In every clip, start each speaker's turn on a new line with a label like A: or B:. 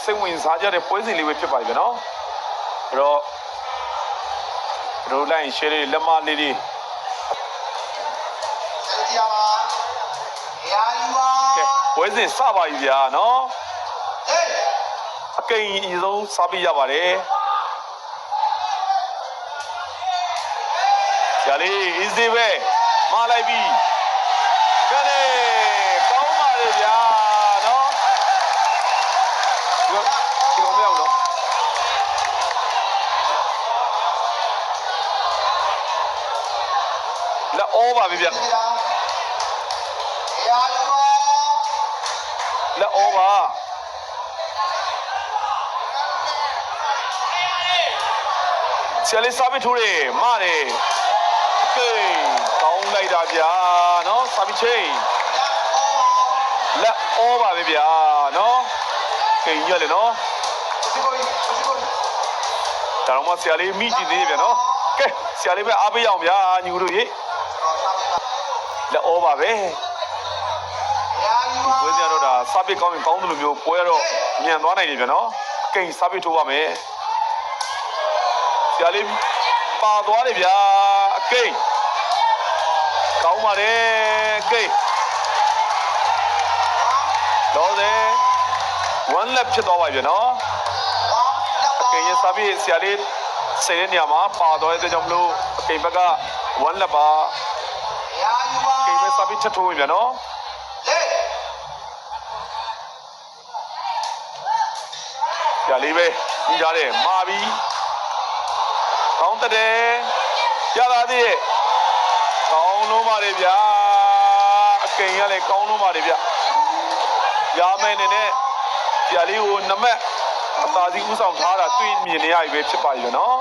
A: စိတ်ဝင်စားကြတဲ့ပွဲစဉ်လေးပဲဖြစ်ပါပြီနော်အဲ့တော့ရိုးလိုက်ရှယ်လေးလက်မလေးတွေပွဲစဉ်စပါပြီဗျာနော်အကိန်းအဆုံးစားပြရပါတယ်ဆရာလေး easy ပဲမှားလိုက်ပြီကဲလေကောင်းပါလေဗျာနော်ဒီကောင်မရောက်တော့လက်အောပါပြီဗျလက်အောပါဆရာလေးစားပြီးထိုးတယ်မတယ်ကဲကောင်းလိုက်တာဗျာနော်စားပြီးချိန်လက်အောပါပဲဗျာနော်ကဲညက်လေနော်ဒါတော့မှဆရာလေးမိကြည့်သေးတယ်ဗျာနော်ကဲဆရာလေးပဲအားပေးရအောင်ဗျာညီတို့ရေလက်အောပါပဲပွဲကြတော့ဒါစားပြီးကောင်းရင်ကောင်းတယ်လို့မျိုးပွဲတော့ညံသွားနိုင်တယ်ဗျာနော်ကဲစားပြီးထိုးပါမယ်ဆရာလေးပါသွားတယ်ဗျာအကိန်းကောင်းပါတယ်ကိန်းတော့တယ်1 lap ဖြစ်သွားပါပြီနော်အကိန်းရဲ့စာပြီးဆရာလေးဆယ်တဲ့နေရာမှာပါသွားတဲ့ကြောင့်မလို့အကိန်းဘက်က1 lap ပါကိန်းပဲစာပြီးချက်ထိုးပြီဗျာနော်ဆရာလေးပဲပြီးကြတယ်မာပြီးကောင်းတဲ့ရလာသေးရဲ့ကောင်းလို့ပါလေဗျာအကိန်းရလေကောင်းလို့ပါလေဗျရမယ်နေနဲ့ဆရာလေးကိုနမက်အသာစီဥဆောင်ထားတာတွေ့မြင်နေရပြီပဲဖြစ်ပါပြီနော်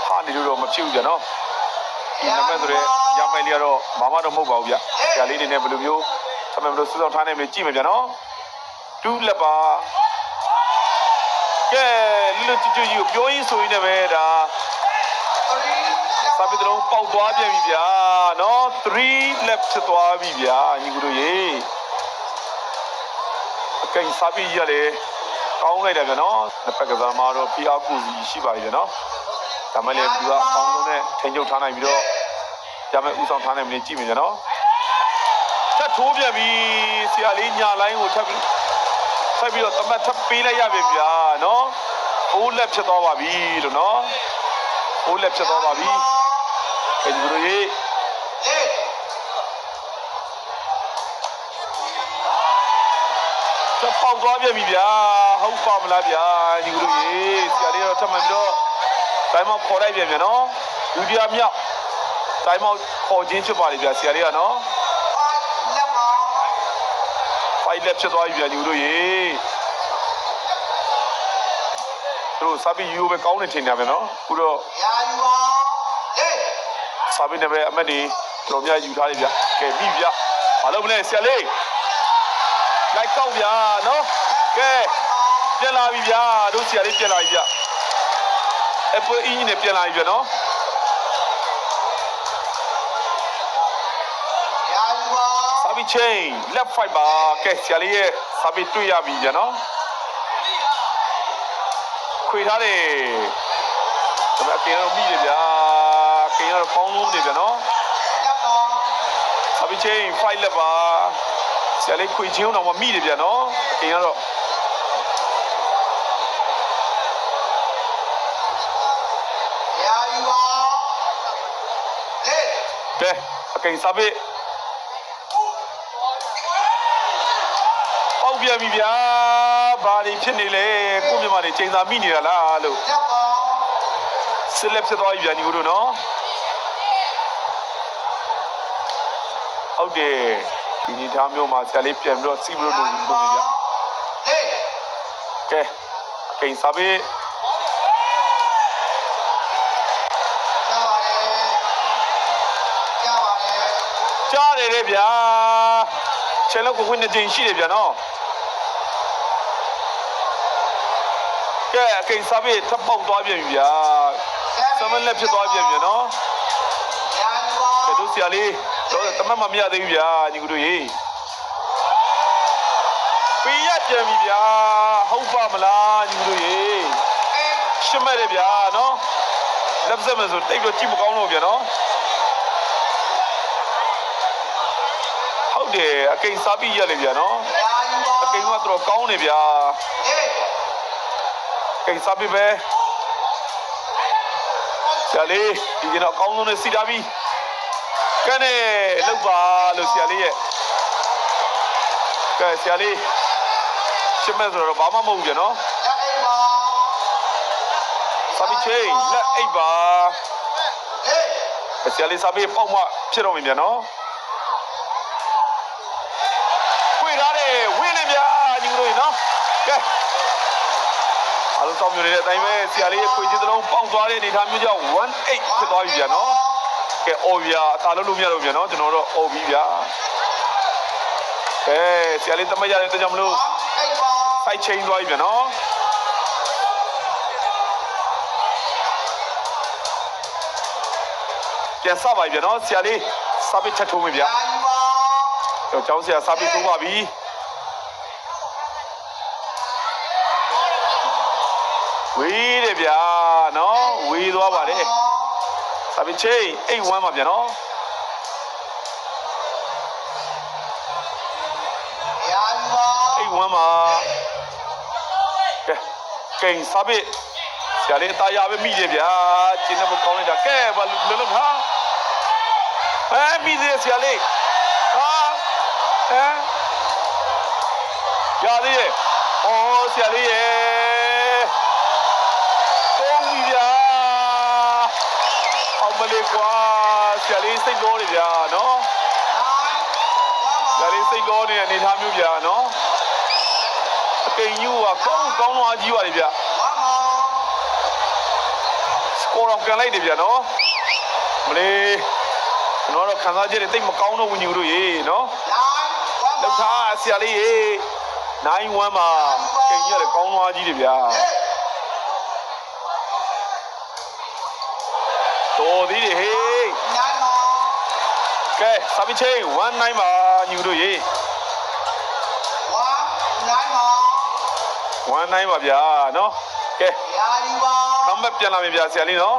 A: ဟာနေလို့တော့မဖြစ်ဘူးဗျနော်ဒီနမက်ဆိုရဲရမယ်လေးကတော့ဘာမှတော့မဟုတ်ပါဘူးဗျဆရာလေးနေနဲ့ဘယ်လိုမျိုးသမမလို့စူးဆောင်ထားနေမယ်ကြည့်မယ်ဗျနော်2 လက်ပါကဲလူချူချူကြီးကိုပြောရင်းဆိုရင်းနဲ့ပဲဒါစာပေတော်ပေါက်သွားပြန်ပြီဗျာနော်3 lap ဖြစ်သွားပြီဗျာညီကူတို့ရေအကိန်းစာပေကြီးရတယ်ကောင်းလိုက်တယ်ဗျာနော်တစ်ဖက်ကစားမှာတော့ပြအားကူစီရှိပါပြီဗျာနော်ဒါမှလည်းသူကအကောင်းဆုံးနဲ့ထိန်ချုပ်ထားနိုင်ပြီးတော့ဒါမှဥဆောင်ထားနိုင်မင်းကြည့်မယ်ဗျာနော်ထပ်ထိုးပြန်ပြီဆရာလေးညာလိုင်းကိုထပ်ပြီးတော့တမတ်ထပ်ပေးလိုက်ရပြီဗျာနော်6 lap ဖြစ်သွားပါပြီလို့နော်6 lap ဖြစ်သွားပါပြီဒီလိုရေးစပေါက်သွားပြန်ပြီဗျာဟုတ်ပါမလားဗျာဒီလိုရေးဆရာလေးတော့ထပ်မှန်ပြီးတော့တိုင်းမောက်ခေါ်လိုက်ပြန်ပြန်နော်ဒုတိယမြောက်တိုင်းမောက်ခေါ်ခြင်းဖြစ်ပါလေဗျာဆရာလေးကနော်5 lap ဖြစ်သွားပြီဗျာဒီလိုရေးတို့စာပြီးယူပဲကောင်းနေထင်တယ်ဗျာနော်ခုတော့စာပြီးနေပဲအမတ်ဒီတော်များယူထားလိမ့်ဗျကဲပြီဗျဘာလို့မလဲဆရာလေးလိုက်ကောက်ဗျာနော်ကဲပြန်လာပြီဗျာတို့ဆရာလေးပြန်လာပြီဗျအပေါ်အင်းနဲ့ပြန်လာပြီဗျနော်စာပြီးချင်း left 5ပါကဲဆရာလေးရဲ့စာပြီးတွေ့ရပြီဗျနော်ခွေထားတယ်ဒါပေမဲ့အပြင်တော့မိတယ်ဗျာကင်းရတော့ပေါင်းလို့နေပြန်နော်အပိချင်း5 လက်ပါဆရာလေးခွေချင်းတော့မမိတယ်ပြန်နော်ကင်းရတော့ကဲအကိန်းစာပေပေါက်ပြန်ပြီဗျာဘာတွေဖြစ်နေလဲကိုမြမတွေချိန်စာမိနေတာလားလို့ဆက်လက်ဖြစ်သွားပြီဗျာညီတို့နော်ဟုတ်တယ်ဒီနေ့သားမျိုးမှာဆရာလေးပြန်ပြီးတော့စီးပြီးတော့လုပ်နေကြကဲအကိန်းစာပေကြားတယ်လေဗျာချဲလောက်ကိုခွင့်နေခြင်းရှိတယ်ဗျာနော်ကဲအကိန်းစာပေထပ်ပေါက်သွားပြန်ပြီဗျာ7 လက်ဖြစ်သွားပြန်ပြီနော်ကဲတို့ဆရာလေးတော့တမတ်မမရသေးဘူးဗျာညီကူတို့ရေက ပေးရပြန်ပြီဗျာဟုတ်ပါမလားညီတို့ရေရှင်းမဲ့တယ်ဗျာနော်လက်စက်မယ်ဆိုတိတ်တော့ကြည့်မကောင်းတော့ဗျာနော်ဟုတ်တယ်အကိန်းစားပြီးရလေဗျာနော်အကိန်းကတော့ကောင်းနေဗျာကိန်းစားပြီးပဲဆရာလေးဒီကတော့အကောင်းဆုံးနဲ့စီတာပြီးကနေလောက်ပါလို့ဆရာလေးရဲ့ကဲဆရာလေးရှင်းမဲ့ဆိုတော့ဘာမှမဟုတ်ဘူးဗျာနော်စားပြီးချင်းလက်အိပ်ပါဆရာလေးစားပြီးပေါ့မှဖြစ်တော့မယ်ဗျာနော်ခွေထားတယ်ဝင်းနေဗျာညီတို့နော်ကဲအားလုံးစောင့်မျှော်နေတဲ့အတိုင်းပဲဆရာလေးရဲ့ခွေချင်းတစ်လုံးပေါက်သွားတဲ့အနေထားမျိုးကြောင့်1-8ဖြစ်သွားပြီဗျာနော်ကဲအော်ဗျာအသာလုံးလို့မရတော့ဗျာနော်ကျွန်တော်တို့အော်ပြီဗျာကဲဆရာလေးတမရတဲ့တကြောင်မလို့ဖိုက်ချင်းသွားပြီဗျာနော်ပြန်စပါပြီဗျာနော်ဆရာလေးစာပေချက်ထိုးမယ်ဗျာတော့ကျောင်းဆရာစာပေထိုးပါပြီဝေးတယ်ဗျာနော်ဝေးသွားပါတယ်စာပေချင်း8-1ပါဗျာနော်8-1ပါကဲကိန်းစာပေဆရာလေးအသားရပဲမိတယ်ဗျာကျင်းတော့ကောင်းနေတာကဲဘာလို့လုံးဟာမိသေးဆရာလေးဟာရသေးရဲ့အော်ဆရာလေးရဲ့ကောင်းပြီဗျာအောင်မလေးကွာဆရာလေးစိတ်လောနေဗျာနော်ဆရာလေးစိတ်လောနေတဲ့အနေထားမျိုးဗျာနော်အကိန်းယူကကောင်းတော့ကြီးပါလေဗျာကိုရောကန်လိုက်တယ်ဗျာနော်မလေးကျွန်တော်တို့ခံစားချက်တွေတိတ်မကောင်းတော့ဘူးညီတို့ရေနော်လောက်ထားဆရာလေးရေ9-1မှာကိန်းရတယ်ကောင်းသွားကြီးတယ်ဗျာတော်သေးတယ်ဟေးကဲစာပေချင်း1-9ပါညီတို့ရေ1-9ပါဗျာနော်ကဲကမ်းမပြန်လာပြီဗျာဆရာလေးနော်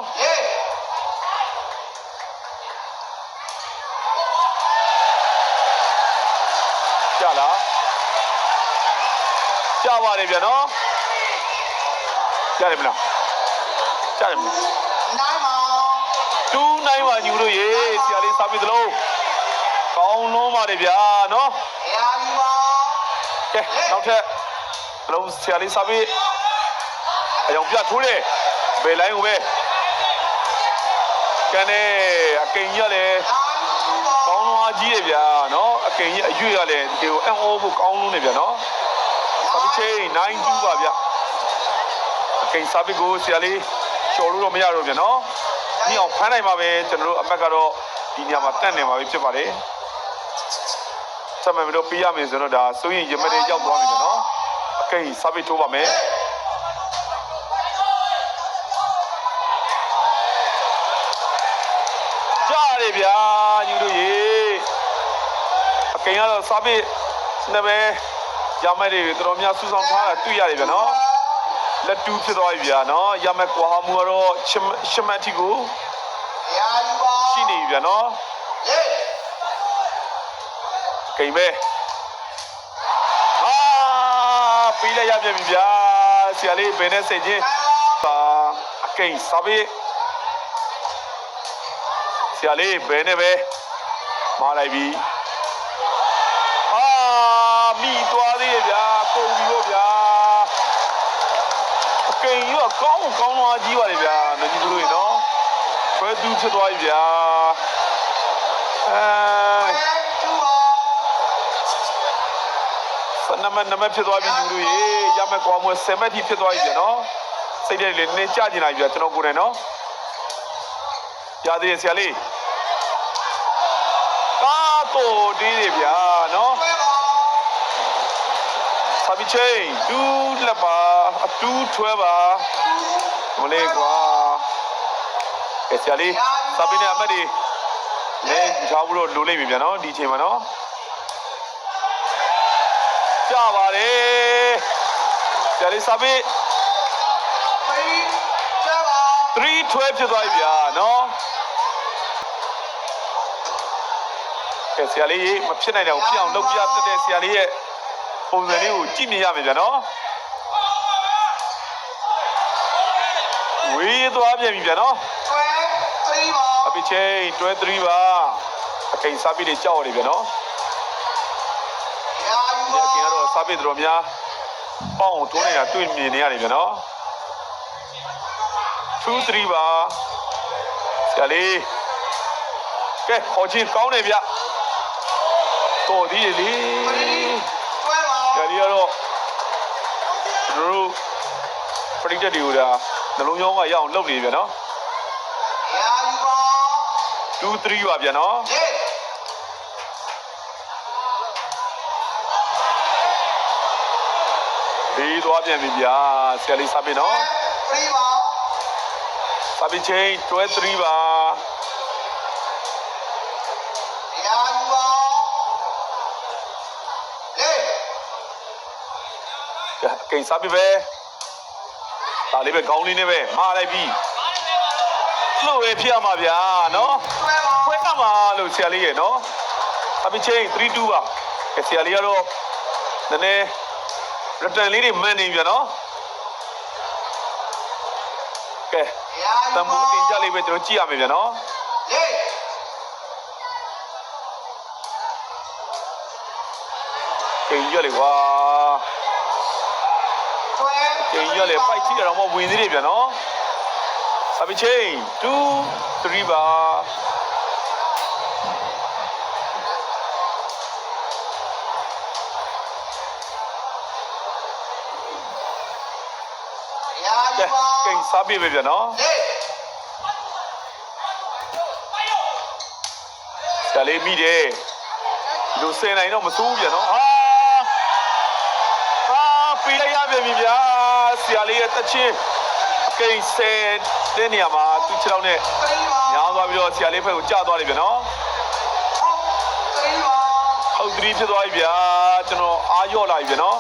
A: ကြလားကြပါတယ်ဗျာနော်ကြားတယ်မလားကြားတယ်မလား2-9ပါညီတို့ရေဆရာလေးစားပြီးသလုံးကောင်းလုံးပါတယ်ဗျာနော်ကဲနောက်ထပ်အလုံးဆရာလေးစားပြီးအယောင်ပြထိုးတယ်ဘယ်လိုင်းကိုပဲကနေအကိန်းရလေကောင်းလုံးအကြီးတယ်ဗျာနော်အကိန်းရအရွေ့ရလေဒီကိုအန်အိုးဖို့ကောင်းလုံးနေဗျာနော်စာပေချင်း9-2ပါဗျာအကိန်းစာပေကိုဆရာလေးကျော်လို့တော့မရတော့ဗျာနော်ဒီအောင်ဖမ်းနိုင်ပါပဲကျွန်တော်တို့အမက်ကတော့ဒီနေရာမှာတန့်နေပါပြီဖြစ်ပါတယ်ဆက်မယ်မလို့ပြရမယ်ဆိုတော့ဒါစိုးရင်ရမတဲ့ရောက်သွားပြီဗျာနော်အကိန်းစာပေထိုးပါမယ်ဗျာညီတို့ရေအကိန်းကတော့စာပေနဲ့ပဲရမယ်တွေတော်များစူးစောင်းထားတာတွေ့ရတယ်ဗျာနော်လက်တူးဖြစ်သွားပြီဗျာနော်ရမယ်ကွာမှုကတော့ရှမတ်တီကိုရှိနေပြီဗျာနော်ကိန်းပဲပေးလိုက်ရပြန်ပြီဗျာဆရာလေးဘယ်နဲ့စိတ်ချင်းပါအကိန်းစာပေဆရာလေးဘယ်နဲ့ပဲမာလိုက်ပြီမိသွားသေးတယ်ဗျာကုန်ပြီတော့ဗျာအကိန်းရောကောင်းသွားကြီးပါလေဗျာမကြည့်ဘူးလို့နော်ဆွဲတူးဖြစ်သွားပြီဗျာနံပါတ်ဖြစ်သွားပြီညီတို့ရေရမယ်ကွာမွေ10 မှတ်ထိဖြစ်သွားပြီဗျာနော်စိတ်ထဲလေးနည်းကြကျင်လာပြီဗျာကျွန်တော်ကိုယ်တိုင်နော်ရသေးတယ်ဆရာလေးတော်ဒီးဗျာနော်စာပေချင်း2လက်ပါ2-12ပါမလေးကွာဆရာလေးစာပေနဲ့အမတ်တွေလည်းကြောက်လို့လိုလိမ့်ပြီဗျာနော်ဒီချိန်မှာနော်ကြ ပါတယ်ဆရာလေးစာပေ3-12ဖြစ်သွားပြီဗျာနော်ကဲဆရာလေးမဖြစ်နိုင်တဲ့ကိုဖြစ်အောင်လုပ်ပြတတ်တဲ့ဆရာလေးရဲ့ပုံစံလေးကိုကြည့်မြင်ရမယ်ဗျာနော်ဝေးသွားပြန်ပြီဗျာနော်အပိချင်း12-3ပါအကိန်းစာပေလေးကြောက်ရတယ်ဗျာနော်ဒီအကိန်းကတော့စာပေတော်များပေါအောင်ထိုးနေတာတွေ့မြင်နေရတယ်ဗျာနော်2-3ပါဆရာလေးကဲခေါ်ချင်းကောင်းတယ်ဗျတော်သေးတယ်လေဆရာလေးကတော့တို့ပရိသတ်တွေကိုဒါနှလုံးရောင်းကရအောင်လုပ်နေဗျာနော်2-3ပါဗျာနော်ဒီသွားပြန်ပြီဗျာဆရာလေးစာပေနော်စာပေချင်း12-3ပါကိန်းစာပေပဲဒါလေးပဲကောင်းလေးနဲ့ပဲမာလိုက်ပြီလို့ပဲဖြစ်ရမှာဗျာနော်ခွဲကမှာလို့ဆရာလေးရဲ့နော်စာပေချင်း3-2ပါဆရာလေးကတော့နည်းနည်းရတန်လေးတွေမှန်နေဗျာနော်ကဲတမူတင်ကြလေးပဲကျွန်တော်ကြည့်ရမယ်ဗျာနော်ကိန်းရလေကွာကိန်းရလေပိုက်ကြည့်ရတော့မဝင်သေးတယ်ဗျာနော်စာပေချင်း2-3ပါကိန်းစာပေပဲဗျာနော်ဆရာလေးမိတယ်လူစင်နိုင်တော့မစိုးဘူးဗျာနော်ပေးလိုက်ရပြန်ပြီဗျာဆရာလေးရဲ့တက်ချင်းကိန်းဆယ်တဲ့နေရာမှာသူ့ခြေထောက်နဲ့ညားသွားပြီးတော့ဆရာလေးဖက်ကိုကျသွားတယ်ဗျာနော်ဟုတ်3ဖြစ်သွားပြီဗျာကျွန်တော်အားရော့လာပြီဗျာနော်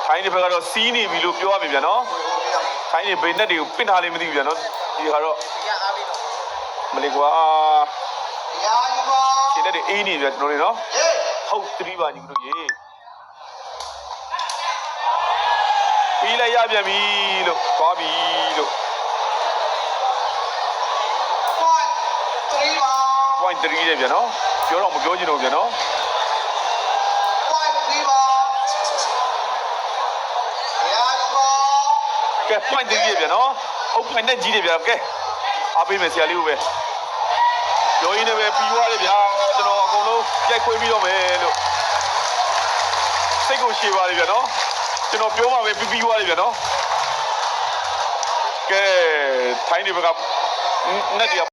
A: ထိုင်းဒီဘက်ကတော့စီးနေပြီလို့ပြောရပြီဗျာနော်ထိုင်းဒီဘိန်းနဲ့တွေကိုပင့်ထားလိမ့်မသိဘူးဗျာနော်ဒီဟာတော့မလေးကွာခြေနဲ့တွေအေးနေဗျာကျွန်တော်တွေနော်ဟုတ်3ပါညီတို့ရေပြီးလိုက်ရပြန်ပြီလို့သွားပြီလို့point 3တဲ့ဗျာနော်ပြောတော့မပြောချင်တော့ဗျာနော်ကဲ point 3ရဲ့ဗျာနော်ဟုတ် point နဲ့ကြီးတယ်ဗျာကဲအားပေးမယ်ဆရာလေးကိုပဲပြောရင်းနဲ့ပဲပြီးသွားတယ်ဗျာကျွန်တော်အကုန်လုံးပြိုက်ခွေးပြီးတော့မယ်လို့စိတ်ကိုရှည်ပါတယ်ဗျာနော်ကျွန်တော်ပြောမှပဲပြီးသွားတယ်ဗျာနော်ကဲထိုင်းဒီဘက်ကနဲ့